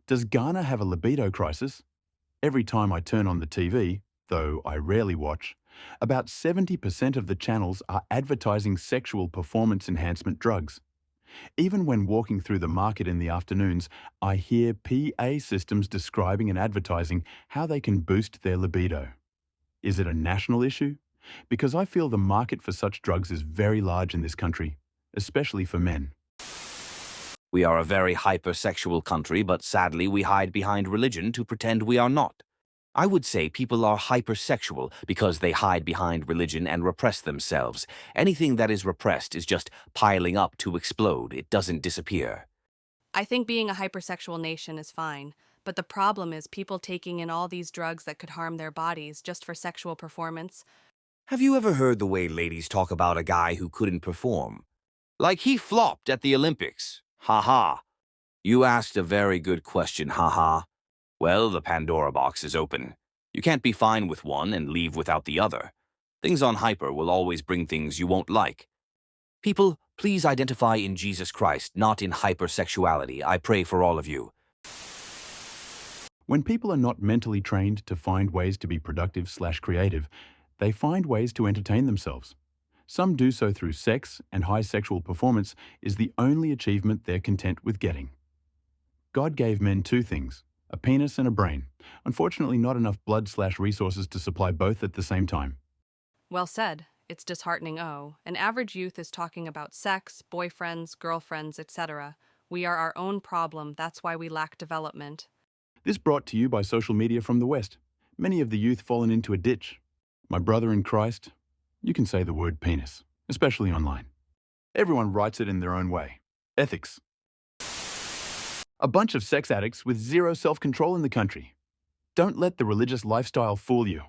Does Ghana have a libido crisis? Every time I turn on the TV, though I rarely watch, about 70% of the channels are advertising sexual performance enhancement drugs. Even when walking through the market in the afternoons, I hear PA systems describing and advertising how they can boost their libido. Is it a national issue? Because I feel the market for such drugs is very large in this country, especially for men. We are a very hypersexual country, but sadly we hide behind religion to pretend we are not. I would say people are hypersexual because they hide behind religion and repress themselves. Anything that is repressed is just piling up to explode. It doesn't disappear. I think being a hypersexual nation is fine, but the problem is people taking in all these drugs that could harm their bodies just for sexual performance. Have you ever heard the way ladies talk about a guy who couldn't perform? Like he flopped at the Olympics. Ha ha. You asked a very good question, ha ha. Well, the Pandora box is open. You can't be fine with one and leave without the other. Things on hyper will always bring things you won't like. People, please identify in Jesus Christ, not in hypersexuality. I pray for all of you. When people are not mentally trained to find ways to be productive/creative, they find ways to entertain themselves. Some do so through sex, and high sexual performance is the only achievement they're content with getting. God gave men two things, a penis and a brain. Unfortunately, not enough blood/resources to supply both at the same time. Well said. It's disheartening. An average youth is talking about sex, boyfriends, girlfriends, etc. We are our own problem. That's why we lack development. This brought to you by social media from the West. Many of the youth fallen into a ditch. My brother in Christ, you can say the word penis, especially online. Everyone writes it in their own way. Ethics. A bunch of sex addicts with zero self-control in the country. Don't let the religious lifestyle fool you.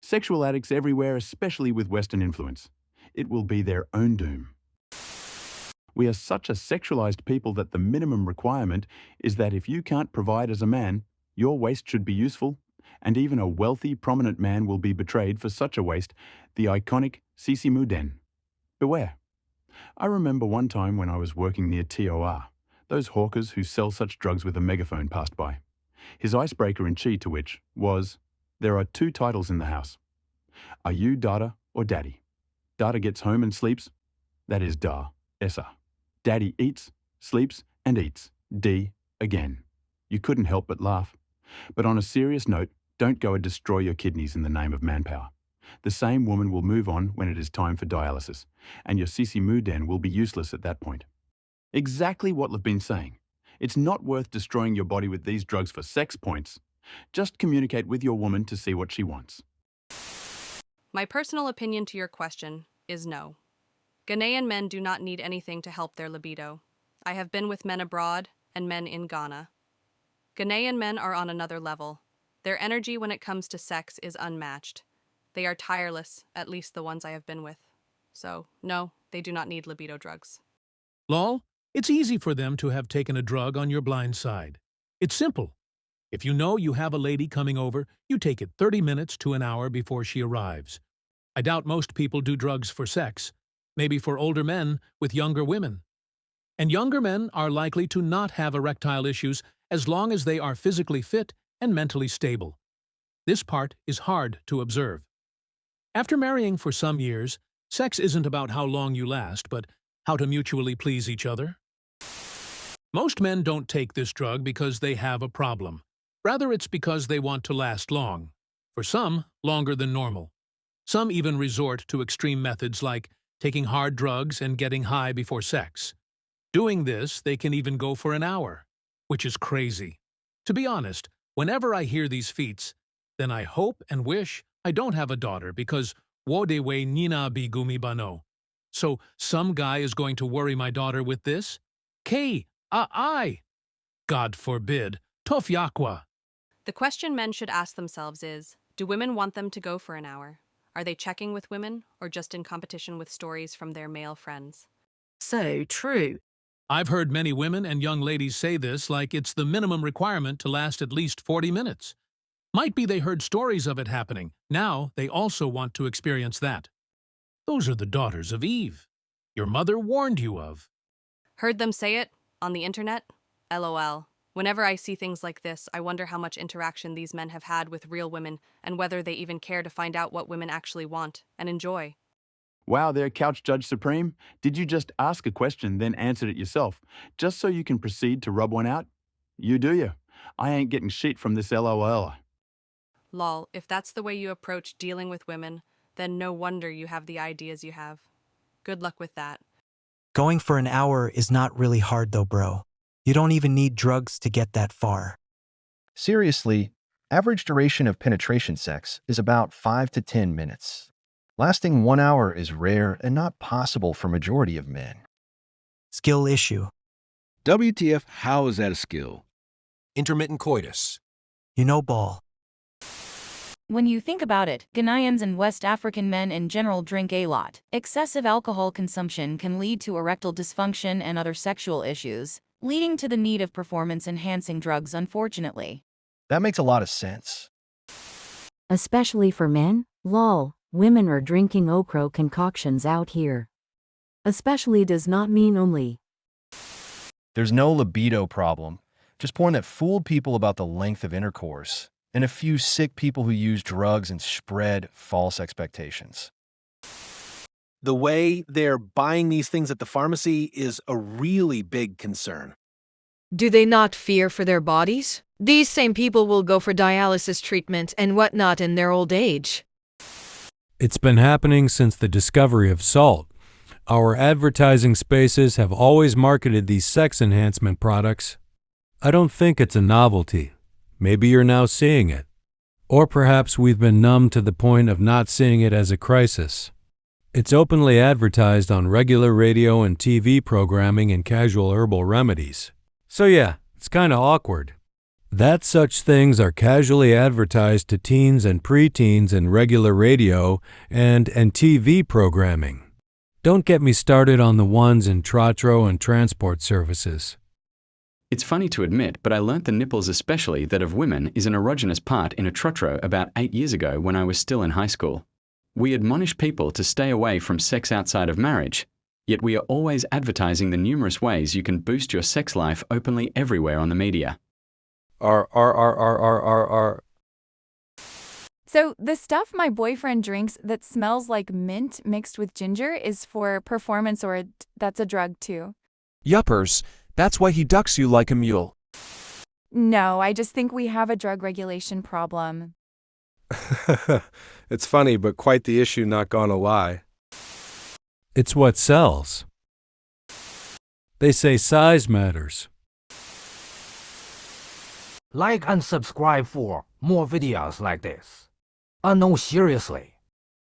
Sexual addicts everywhere, especially with Western influence. It will be their own doom. We are such a sexualized people that the minimum requirement is that if you can't provide as a man, your waist should be useful, and even a wealthy, prominent man will be betrayed for such a waste, the iconic Sisi Muden. Beware. I remember one time when I was working near TOR, those hawkers who sell such drugs with a megaphone passed by. His icebreaker in Chi to which was, there are two titles in the house. Are you Dada or Daddy? Dada gets home and sleeps. That is Da, Essa. Daddy eats, sleeps, and eats. D, again. You couldn't help but laugh. But on a serious note, don't go and destroy your kidneys in the name of manpower. The same woman will move on when it is time for dialysis, and your Sisi Muden will be useless at that point. Exactly what I've been saying. It's not worth destroying your body with these drugs for sex points. Just communicate with your woman to see what she wants. My personal opinion to your question is no. Ghanaian men do not need anything to help their libido. I have been with men abroad and men in Ghana. Ghanaian men are on another level. Their energy when it comes to sex is unmatched. They are tireless, at least the ones I have been with. So, no, they do not need libido drugs. Lol, it's easy for them to have taken a drug on your blind side. It's simple. If you know you have a lady coming over, you take it 30 minutes to an hour before she arrives. I doubt most people do drugs for sex, maybe for older men with younger women. And younger men are likely to not have erectile issues as long as they are physically fit and mentally stable. This part is hard to observe. After marrying for some years, sex isn't about how long you last, but how to mutually please each other. Most men don't take this drug because they have a problem. Rather, it's because they want to last long. For some, longer than normal. Some even resort to extreme methods like taking hard drugs and getting high before sex. Doing this, they can even go for an hour, which is crazy. To be honest, whenever I hear these feats, then I hope and wish I don't have a daughter because wodewe nina bi gumi bano. So some guy is going to worry my daughter with this? I. God forbid. Tofyakwa. The question men should ask themselves is, do women want them to go for an hour? Are they checking with women or just in competition with stories from their male friends? So true. I've heard many women and young ladies say this like it's the minimum requirement to last at least 40 minutes. Might be they heard stories of it happening. Now they also want to experience that. Those are the daughters of Eve. Your mother warned you of. Heard them say it on the internet? LOL. Whenever I see things like this, I wonder how much interaction these men have had with real women and whether they even care to find out what women actually want and enjoy. Wow there, Couch Judge Supreme. Did you just ask a question, then answered it yourself, just so you can proceed to rub one out? You do you. I ain't getting shit from this LOL. Lol, if that's the way you approach dealing with women, then no wonder you have the ideas you have. Good luck with that. Going for an hour is not really hard though, bro. You don't even need drugs to get that far. Seriously, average duration of penetration sex is about 5 to 10 minutes. Lasting 1 hour is rare and not possible for majority of men. Skill issue. WTF, how is that a skill? Intermittent coitus. You know ball. When you think about it, Ghanaians and West African men in general drink a lot. Excessive alcohol consumption can lead to erectile dysfunction and other sexual issues, leading to the need of performance-enhancing drugs, unfortunately. That makes a lot of sense. Especially for men? Lol, women are drinking okra concoctions out here. Especially does not mean only. There's no libido problem, just porn that fooled people about the length of intercourse, and a few sick people who use drugs and spread false expectations. The way they're buying these things at the pharmacy is a really big concern. Do they not fear for their bodies? These same people will go for dialysis treatment and whatnot in their old age. It's been happening since the discovery of salt. Our advertising spaces have always marketed these sex enhancement products. I don't think it's a novelty. Maybe you're now seeing it. Or perhaps we've been numb to the point of not seeing it as a crisis. It's openly advertised on regular radio and TV programming and casual herbal remedies. So yeah, it's kinda awkward. That such things are casually advertised to teens and preteens in regular radio and TV programming. Don't get me started on the ones in Trotro and transport services. It's funny to admit, but I learnt the nipples especially that of women is an erogenous part in a trotro about 8 years ago when I was still in high school. We admonish people to stay away from sex outside of marriage, yet we are always advertising the numerous ways you can boost your sex life openly everywhere on the media. So the stuff my boyfriend drinks that smells like mint mixed with ginger is for performance, or that's a drug too? Yuppers, that's why he ducks you like a mule. No, I just think we have a drug regulation problem. It's funny, but quite the issue, not gonna lie. It's what sells. They say size matters. Like and subscribe for more videos like this. No, seriously.